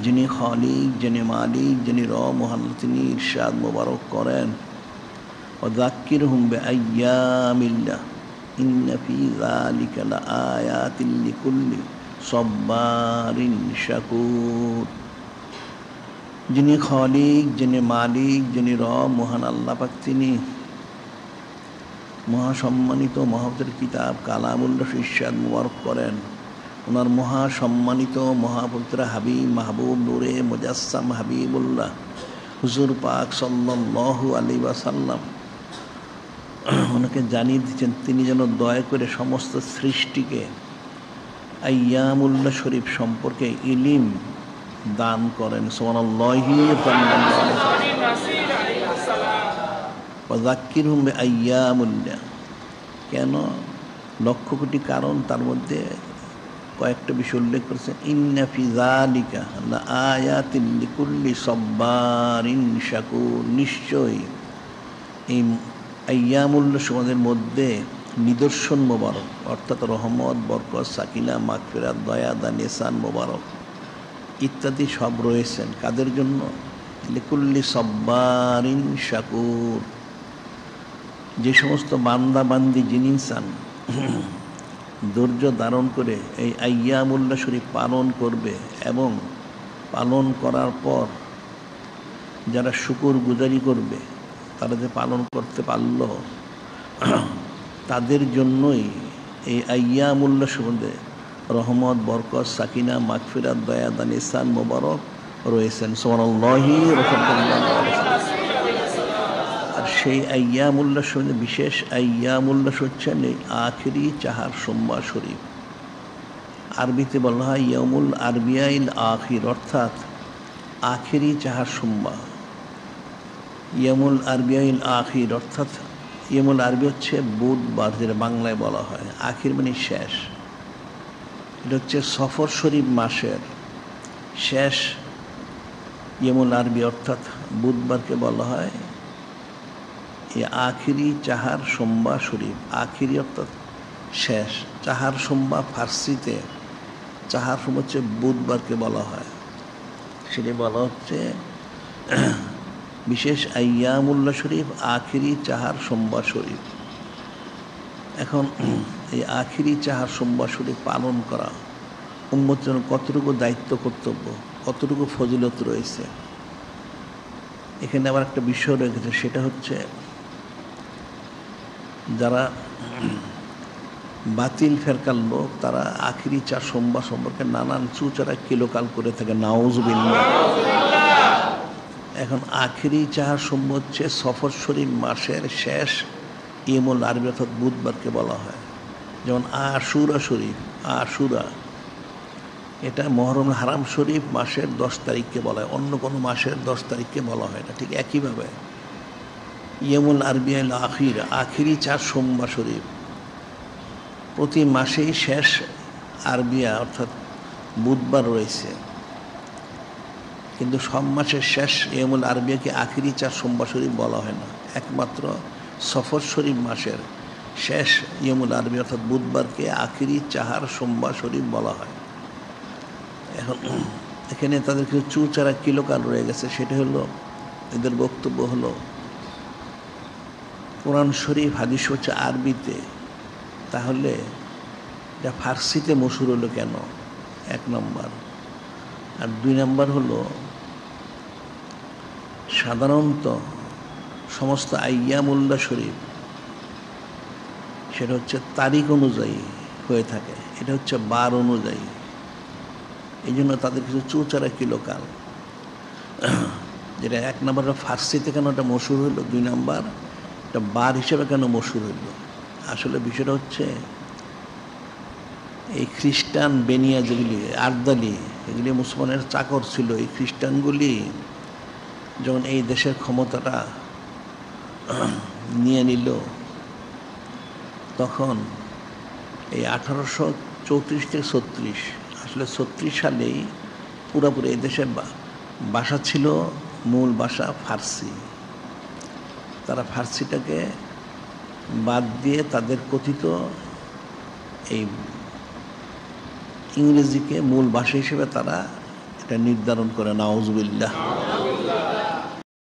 যিনি খালিক, যিনি মালিক, যিনি রব মহান, তিনি ইরশাদ মোবারক করেন ওয়াযাক্কিরহুম বিআইয়ামিল্লাহ ইন্না ফী যালিকা লাআয়াতিন লিকুল্লি সাব্বারিন শাকুর। যিনি খালিক, যিনি মালিক, যিনি রব মহান আল্লাহ পাক, তিনি মহাসম্মানিত মহাপবিত্র কিতাব কালামুল্লাহ ইরশাদ মোবারক করেন ওনার মহাসম্মানিত মহাপবিত্র হাবিব মাহবুব নূরে মুজাসসাম হাবিবুল্লাহ হুজুর পাক সাল্লাল্লাহু আলাইহি ওয়াসাল্লাম ওনাকে জানিয়ে দিচ্ছেন তিনি যেন দয়া করে সমস্ত সৃষ্টিকে আইয়ামুল্লাহ শরীফ সম্পর্কে ইলিম দান করেন। সুবহানাল্লাহি ওয়াযাক্কিরহুম বিআইয়ামিল্লাহ। কেন? লক্ষ কোটি কারণ, তার মধ্যে কয়েকটা বিষয় উল্লেখ করেছেন। ইন্না ফি যালিকা লাআয়াতিন লিকুল্লি সাব্বারিন শাকুর। নিশ্চয়ই এই আইয়ামুল্লাহ সমাজের মধ্যে নিদর্শন মোবারক, অর্থাৎ রহমত, বরকত, সাকিনা, মাগফিরাত, দয়া, দান, ইহসান মোবারক ইত্যাদি সব রয়েছেন। কাদের জন্য? লিকুল্লি সাব্বারিন শাকুর। যে সমস্ত বান্দা বান্দি জিনিসান ধৈর্য ধারণ করে এই আইয়ামুল্লাহ শরীফ পালন করবে এবং পালন করার পর যারা শুকর গুজারি করবে, তারা যে পালন করতে পারল, তাদের জন্যই এই আইয়ামুল্লাহ সম্বন্ধে রহমত, বরকত, সাকিনা, মাগফিরাত, দয়া, দান, ইহসান মোবারক রয়েছেন। সুবহানাল্লাহি আর সেই আইয়ামুল্লাহ সম্বন্ধে বিশেষ আইয়ামুল্লাহ হচ্ছেন এই আখিরি চাহার সোমবার শরীফ। আরবিতে বলা হয় ইয়ামুল আরবিয়াইল আখির, অর্থাৎ আখিরি চাহার সোমবার। ইয়ামুল আরবিয়াইল আখির অর্থাৎ ইয়ামুল আরবি হচ্ছে বুধবার, যেটা বাংলায় বলা হয়। আখির মানে শেষ। এটা হচ্ছে সফর শরীফ মাসের শেষ ইয়ামুল আরবি, অর্থাৎ বুধবারকে বলা হয় এই আখিরি চাহার সোমবার শরীফ। আখিরি অর্থাৎ শেষ। চাহার সোমবার ফার্সিতে চাহার সোমবার হচ্ছে বুধবারকে বলা হয়। সেটি বলা হচ্ছে বিশেষ আইয়ামুল্লাহ শরীফ, আখিরি চাহার সোমবার শরীফ। এখন এই আখিরি চাহার সোমবার শরীফ পালন করা উম্মতের জন্য কতটুকু দায়িত্ব, কর্তব্য, কতটুকু ফজিলত রয়েছে। এখানে আবার একটা বিষয় রয়েছে, সেটা হচ্ছে যারা বাতিল ফেরকার লোক, তারা আখিরি চার সোমবার সম্পর্কে নানান চুচারা কিলোকাল করে থাকে। নাউজুবিল্লাহ। এখন আখিরি চাহার সোমবার হচ্ছে সফর শরীফ মাসের শেষ ইয়ামুল আরবি, অর্থাৎ বুধবারকে বলা হয়। যেমন আশুরা শরীফ, আশুরা এটা মুহররম হারাম শরীফ মাসের 10 তারিখকে বলা হয়, অন্য কোনো মাসের 10 তারিখকে বলা হয় না। ঠিক একইভাবে ইয়ামুল আরবিয়াল আখির, আখিরি চার সোমবার শরীফ প্রতি মাসেই শেষ আরবিয়া অর্থাৎ বুধবার রয়েছে, কিন্তু সব মাসের শেষ ইয়ামুল আরবিয়াকে আখিরি চার সোমবার শরীফ বলা হয় না। একমাত্র সফর শরীফ মাসের শেষ ইয়ামুল আরবি অর্থাৎ বুধবারকে আখিরি চাহার সোমবার শরীফ বলা হয়। এখন এখানে তাদের কিছু চুচারা কিলোকাল রয়ে গেছে। সেটা হলো, এদের বক্তব্য হলো কোরআন শরীফ হাদিস হচ্ছে আরবিতে, তাহলে এটা ফার্সিতে মশহুর হলো কেন? 1 নম্বর। আর 2 নম্বর হলো সাধারণত সমস্ত আইয়ামুল্লাহ শরীফ সেটা হচ্ছে তারিখ অনুযায়ী হয়ে থাকে, এটা হচ্ছে বার অনুযায়ী। এই জন্য তাদের কিছু চুচারা কিলোকাল, যেটা 1 নম্বর ফার্সিতে কেন এটা মশহুর হইল, 2 নম্বর এটা বার হিসেবে কেন মশহুর হইল। আসলে বিষয়টা হচ্ছে এই খ্রিস্টান বেনিয়া যেগুলি আর্দালি, এগুলি মুসলমানের চাকর ছিল। এই খ্রিস্টানগুলি যখন এই দেশের ক্ষমতাটা নিয়ে নিল, তখন এই 1834 থেকে 36, আসলে 36 সালেই পুরোপুরি এই দেশের ভাষা ছিল, মূল ভাষা ফার্সি। তারা ফার্সিটাকে বাদ দিয়ে তাদের কথিত এই ইংরেজিকে মূল ভাষা হিসেবে তারা এটা নির্ধারণ করে, নাউজুবিল্লাহ।